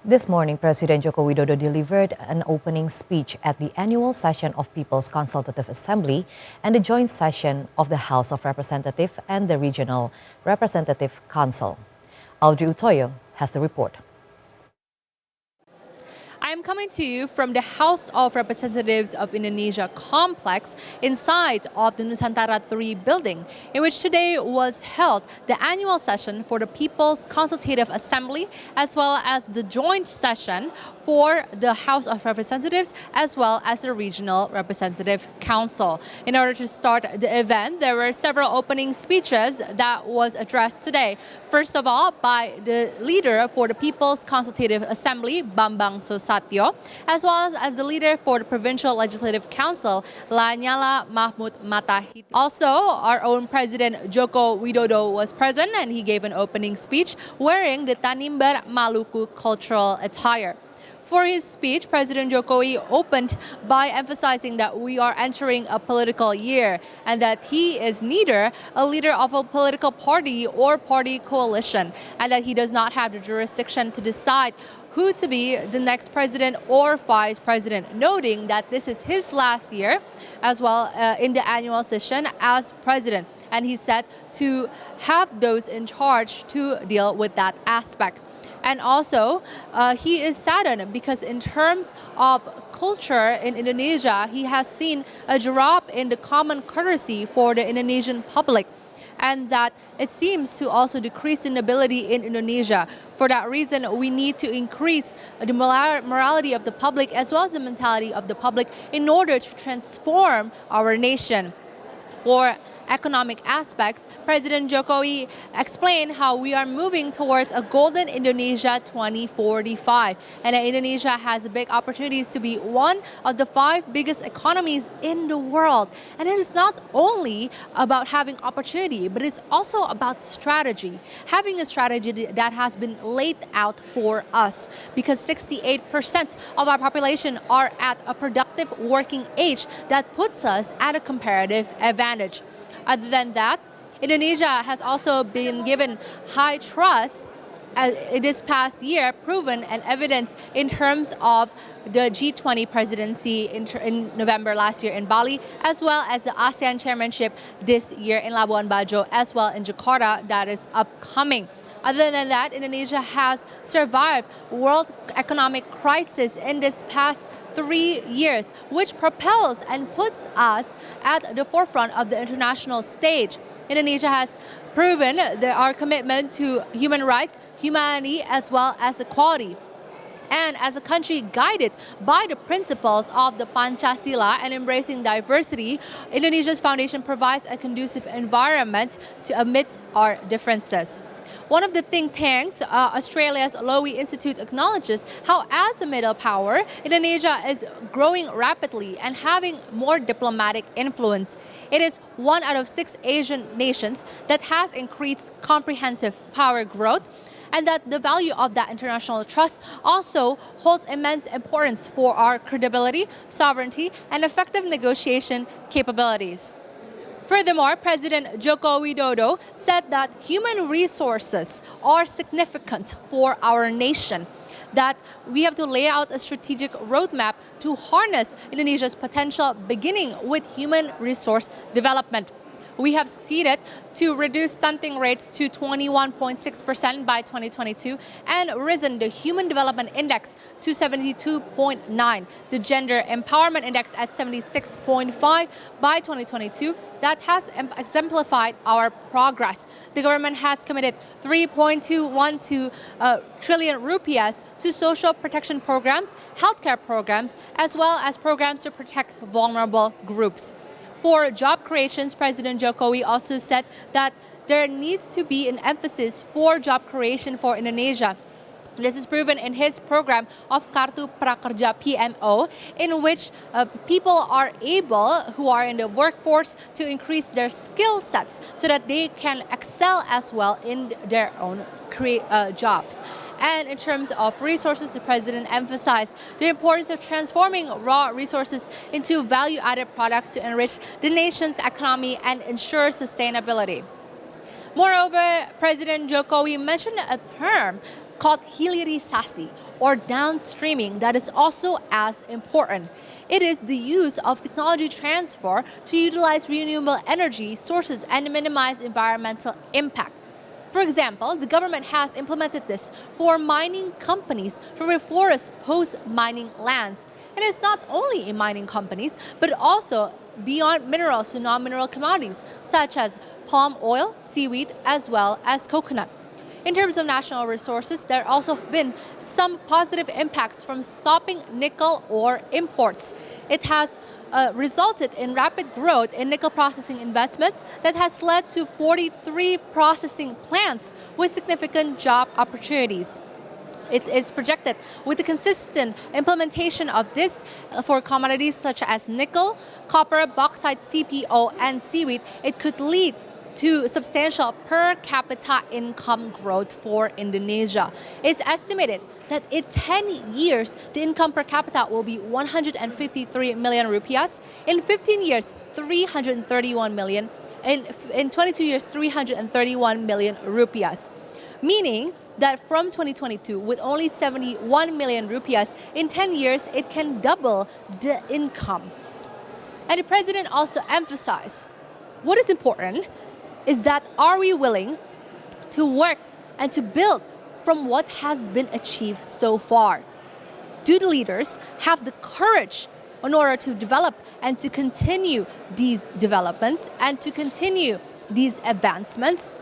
This morning, President Joko Widodo delivered an opening speech at the annual session of People's Consultative Assembly and the joint session of the House of Representatives and the Regional Representative Council. Audrey Utoyo has the report. I'm coming to you from the House of Representatives of Indonesia complex inside of the Nusantara 3 building, in which today was held the annual session for the People's Consultative Assembly, as well as the joint session for the House of Representatives, as well as the Regional Representative Council. In order to start the event, there were several opening speeches that was addressed today. First of all, by the leader for the People's Consultative Assembly, Bambang Susatyo, as well as the leader for the Provincial Legislative Council, Lanyala Mahmud Matahit. Also, our own President Joko Widodo was present, and he gave an opening speech wearing the Tanimbar Maluku cultural attire. For his speech, President Jokowi opened by emphasizing that we are entering a political year and that he is neither a leader of a political party or party coalition, and that he does not have the jurisdiction to decide who to be the next president or vice president, noting that this is his last year as well in the annual session as president. And he said to have those in charge to deal with that aspect. And also, he is saddened because in terms of culture in Indonesia, he has seen a drop in the common courtesy for the Indonesian public, and that it seems to also decrease in ability in Indonesia. For that reason, we need to increase the morality of the public as well as the mentality of the public in order to transform our nation. For economic aspects, President Jokowi explained how we are moving towards a golden Indonesia 2045, and that Indonesia has big opportunities to be one of the 5 biggest economies in the world. And it is not only about having opportunity, but it's also about strategy. Having a strategy that has been laid out for us, because 68% of our population are at a productive working age that puts us at a comparative advantage. Other than that, Indonesia has also been given high trust this past year, proven and evidence in terms of the G20 presidency in November last year in Bali, as well as the ASEAN chairmanship this year in Labuan Bajo, as well in Jakarta that is upcoming. Other than that, Indonesia has survived world economic crisis in this past 3 years, which propels and puts us at the forefront of the international stage. Indonesia has proven our commitment to human rights, humanity, as well as equality. And as a country guided by the principles of the Pancasila and embracing diversity, Indonesia's foundation provides a conducive environment to amidst our differences. One of the think tanks, Australia's Lowy Institute, acknowledges how as a middle power, Indonesia is growing rapidly and having more diplomatic influence. It is 1 out of 6 Asian nations that has increased comprehensive power growth, and that the value of that international trust also holds immense importance for our credibility, sovereignty, and effective negotiation capabilities. Furthermore, President Joko Widodo said that human resources are significant for our nation, that we have to lay out a strategic roadmap to harness Indonesia's potential, beginning with human resource development. We have succeeded to reduce stunting rates to 21.6% by 2022 and risen the Human Development Index to 72.9, the Gender Empowerment Index at 76.5 by 2022. That has exemplified our progress. The government has committed 3.212 trillion rupiahs to social protection programs, healthcare programs, as well as programs to protect vulnerable groups. For job creations, President Jokowi also said that there needs to be an emphasis for job creation for Indonesia. This is proven in his program of Kartu Prakerja PMO, in which people are able, who are in the workforce, to increase their skill sets so that they can excel as well in their own jobs. And in terms of resources, the president emphasized the importance of transforming raw resources into value-added products to enrich the nation's economy and ensure sustainability. Moreover, President Jokowi mentioned a term called hilirisasi, or downstreaming that is also as important. It is the use of technology transfer to utilize renewable energy sources and minimize environmental impact. For example, the government has implemented this for mining companies to reforest post-mining lands. And it's not only in mining companies, but also beyond minerals to non-mineral commodities, such as palm oil, seaweed, as well as coconut. In terms of national resources, there have also been some positive impacts from stopping nickel ore imports. It has resulted in rapid growth in nickel processing investments that has led to 43 processing plants with significant job opportunities. It is projected with the consistent implementation of this for commodities such as nickel, copper, bauxite, CPO, and seaweed, it could lead to substantial per capita income growth for Indonesia. It's estimated that in 10 years, the income per capita will be 153 million rupiahs. In 15 years, 331 million. In 22 years, 331 million rupiahs. Meaning that from 2022, with only 71 million rupiahs, in 10 years, it can double the income. And the president also emphasized what is important is that are we willing to work and to build from what has been achieved so far? Do the leaders have the courage in order to develop and to continue these developments and to continue these advancements?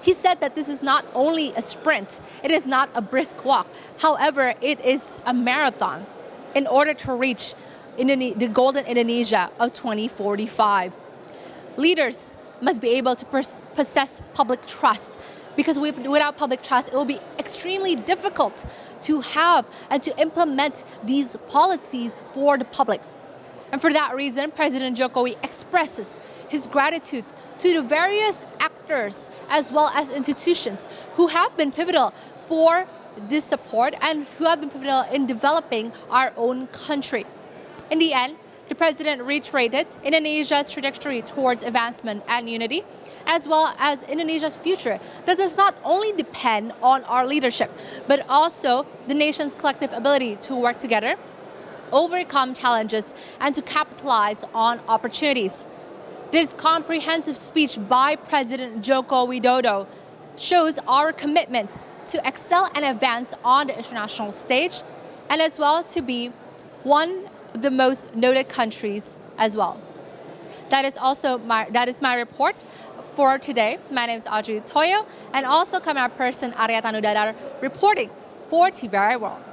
He said that this is not only a sprint, it is not a brisk walk. However, it is a marathon in order to reach the golden Indonesia of 2045. Leaders must be able to possess public trust, because without public trust, it will be extremely difficult to have and to implement these policies for the public. And for that reason, President Jokowi expresses his gratitude to the various actors as well as institutions who have been pivotal for this support and who have been pivotal in developing our own country. In the end, the president reiterated Indonesia's trajectory towards advancement and unity, as well as Indonesia's future that does not only depend on our leadership, but also the nation's collective ability to work together, overcome challenges, and to capitalize on opportunities. This comprehensive speech by President Joko Widodo shows our commitment to excel and advance on the international stage, and as well to be one of the most noted countries as well. That is my report for today. My name is Audrey Utoyo, and also camera person Arya Tanudadar reporting for TVRI World.